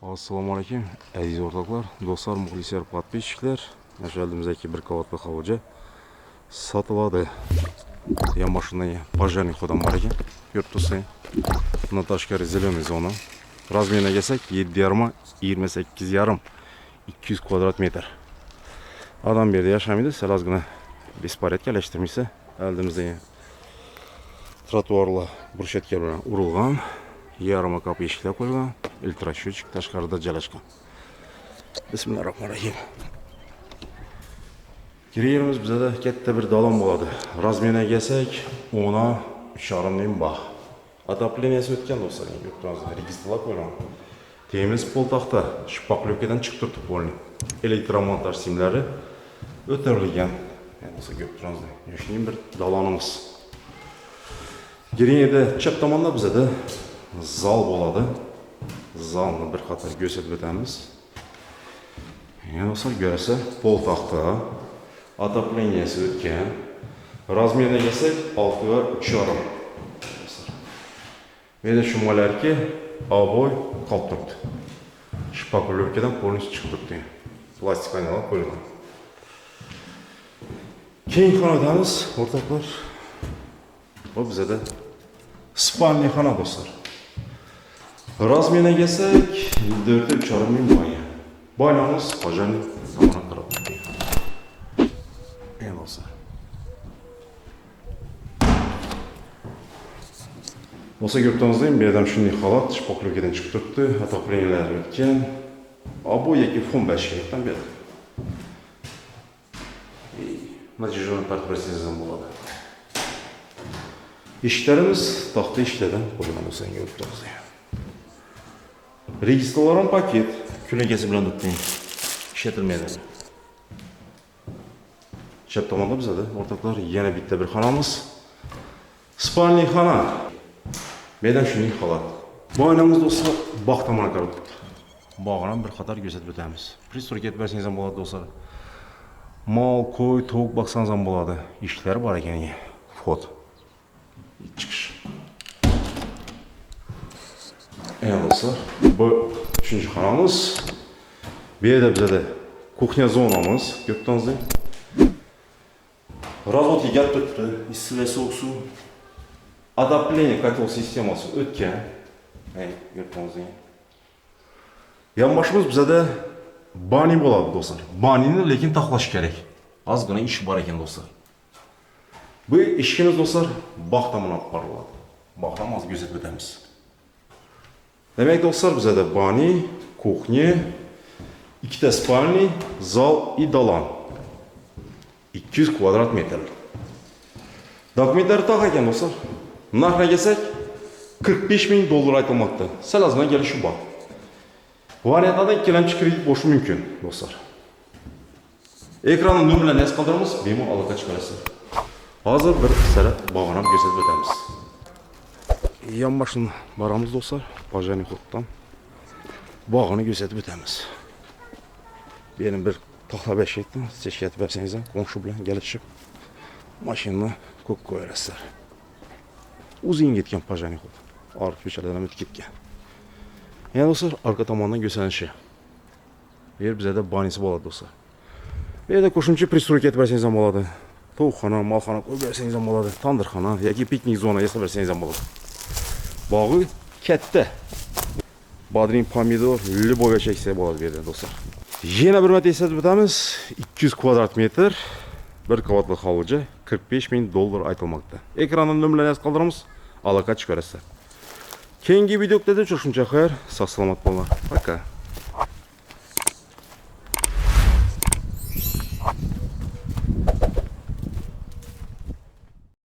Assalomu alaykum aziz o'rtoqlar, do'stlar, muxlislar, подписчиклар. Нашалдымыздagi bir qavatli hovuzcha sotiladi. Ya машина пожарный ходам бар ekan. Ko'rib tursangiz. Buna tashqari zеленый zona. Razmeriga kelsak 7,5, 28,5, 200 kvadrat metr. Adam bir yerda yashamaydi, sal ozgina besporядкалashtirmaysa, oldimizda trotuarlar brushetka bilan urilgan. Yarım kapı eshiklar qo'ygan, elektroshyotchik tashqarida joylashgan. Bismillahirrohmanirrohim. Kirayimiz bizda katta bir dalon bo'ladi. Razmeriga kelsak, 10,5 ming baht. Отопленияsi o'tgan do'stlar, registrlar qo'ygan. Temiz pol taxta, shpaqlovkadan chiqib turibdi polni. Elektromontaj simlari o'tirilgan. Yani ko'rib turibsiz. Yoshning bir dalonimiz. Gireyda chap tomonda bizda zal bo'ladi. Zalni bir qator ko'rsatib o'tamiz. Yani olsa görse pol taxta, отопленияsi o'tgan. Razmeriga kelsak 6,3. Meda shumalarki oboy qolib turibdi. Shpaqlovkadan polnis chiqib turibdi. Plastik aynalar qo'yilgan. Keyingi xonadamiz o'rtoqlar. Bu bizda spalniy xona do'stlar. Razmeriga kelsak 4,5 ming boya. Boyamiz pожарный zamona qarab turibdi. Endi do'stlar. Olsa gördüğünüzde bir adam şunday halat shpaqlovkadan chiqib turibdi, отоплениялар o'tgan. Bu yoki fon bashkaydan beri. Natijani portretizm bo'ladi. Eshiklarimiz taxta eshiklardan qo'llangan bo'lsa ko'rib turibsiz. Registrlar paket, ko'lankasi bilan o'tgan. Ishlatilmaydi. Chap tomonda bizda o'rtoqlar yana bitta bir xonamiz. Spalniy xona. Meydan shunday holat. Bu oynamiz do'stlar bog' tomoniga qarab turibdi. Bog'dan bir qator ko'rsatib o'tamiz. Pristroy ketib bersangiz ham bo'ladi do'stlar. Mol, qo'y, tovuq boqsangiz ham bo'ladi. Ishlar bor ekan. Fot. Chiqish. Do'stlar, bu 3-xonamiz. Bu yerda bizda kuxnya zonamiz, ko'rib turibsizlar. Razvodga gap turibdi, issiq va sovuq suv. Отопление котел системасы o'tgan. Ko'rib turibsizlar. Yonboshimiz bizda bani bo'ladi do'stlar. Banini lekin taxlash kerak. Ozgina ish bor ekan do'stlar. Bu ishimiz do'stlar bog' tomonidan olib boriladi. Bog'dan hozir ko'rsatib o'tamiz. Demek do'stlar bizda bani, kuxnya, ikkita spalniy, zal и dalon. 200 kvadrat metr. Dokumentlar taq ekan do'stlar. Narxiga kelsak 45 ming dollar aytilmoqda. Sal ozgina kelishuv bor. Variantlarda ikkilamchi kredit bo'lishi mumkin do'stlar. Ekranni nomerlarini yozib qoldiramiz, bemalol aloqa chiqarasiz. Hozir bir sara bog'lanib ko'rsatib o'tamiz. Yonboshini boramiz do'stlar, pожарный xoddan. Bog'ini ko'rsatib o'tamiz. Benim bir taxlab eshikdan seshkatib bersangiz ham qo'shni bilan kelishib mashinani ko'k qo'yasizlar. Uzun ketgan pожарный xod. Orqa ko'chalardan o'tib ketgan. Yani do'stlar, arka tomondan ko'rsanishi. Bu yer bizda banisi bo'ladi do'stlar. Bu yerda qo'shimcha pristroy ketib bersangiz ham bo'ladi. Tovuqxona, molxona qo'yib bersangiz ham bo'ladi. Tandirxona yoki piknik zona yasab bersangiz ham bo'ladi. Bog'i katta. Badrin, pomidor, liboga cheksa bo'ladi bu yerda do'stlar. Yana bir marta eslatib o'tamiz. 200 kvadrat metr, bir qavatli hovuzcha, 45 ming dollar aytilmoqda. Ekranning nomerlarini yozib qoldiramiz, aloqa chiqarasizlar. Keyingi videoda uchrashguncha xayr, sog' salomat bo'linglar. Пока.